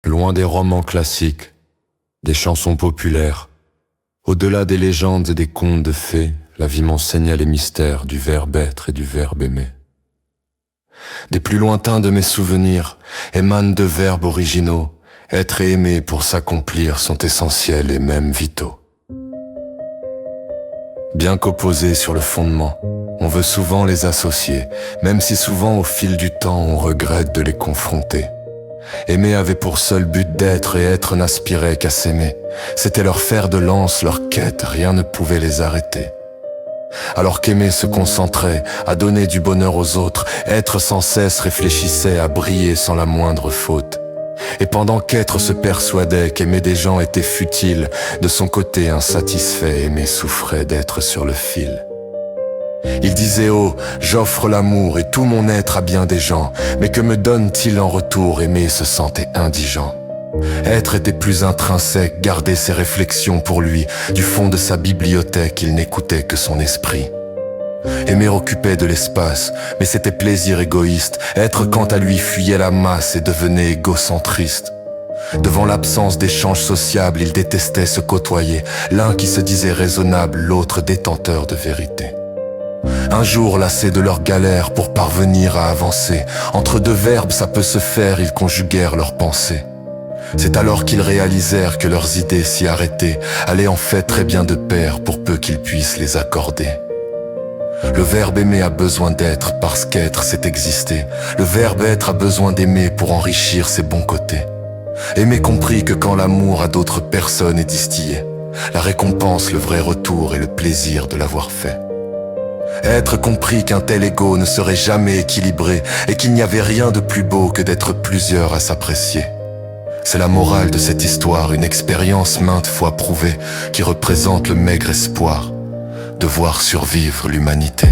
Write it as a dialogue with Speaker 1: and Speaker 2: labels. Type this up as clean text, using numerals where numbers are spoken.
Speaker 1: Loin des romans classiques, des chansons populaires, au-delà des légendes et des contes de fées, la vie m'enseignait les mystères du verbe être et du verbe aimer. Des plus lointains de mes souvenirs émanent de verbes originaux. Être et aimer pour s'accomplir sont essentiels et même vitaux. Bien qu'opposés sur le fondement, on veut souvent les associer, même si souvent au fil du temps on regrette de les confronter. Aimer avait pour seul but d'être et être n'aspirait qu'à s'aimer. C'était leur fer de lance, leur quête, rien ne pouvait les arrêter. Alors qu'aimer se concentrait à donner du bonheur aux autres, être sans cesse réfléchissait à briller sans la moindre faute. Et pendant qu'être se persuadait qu'aimer des gens était futile, de son côté insatisfait, aimer souffrait d'être sur le fil. Il disait « Oh, j'offre l'amour et tout mon être à bien des gens, mais que me donne-t-il en retour ?» Aimer se sentait indigent. Être était plus intrinsèque, garder ses réflexions pour lui. Du fond de sa bibliothèque, il n'écoutait que son esprit. Aimer occupait de l'espace, mais c'était plaisir égoïste. Être quant à lui fuyait la masse et devenait égocentriste. Devant l'absence d'échange sociable, il détestait se côtoyer. L'un qui se disait raisonnable, l'autre détenteur de vérité. Un jour, lassés de leur galère pour parvenir à avancer, entre deux verbes ça peut se faire, ils conjuguèrent leurs pensées. C'est alors qu'ils réalisèrent que leurs idées s'y arrêtaient allaient en fait très bien de pair pour peu qu'ils puissent les accorder. Le verbe aimer a besoin d'être parce qu'être c'est exister. Le verbe être a besoin d'aimer pour enrichir ses bons côtés. Aimer compris que quand l'amour à d'autres personnes est distillé, la récompense, le vrai retour et le plaisir de l'avoir fait. Être compris qu'un tel ego ne serait jamais équilibré et qu'il n'y avait rien de plus beau que d'être plusieurs à s'apprécier. C'est la morale de cette histoire, une expérience maintes fois prouvée qui représente le maigre espoir de voir survivre l'humanité.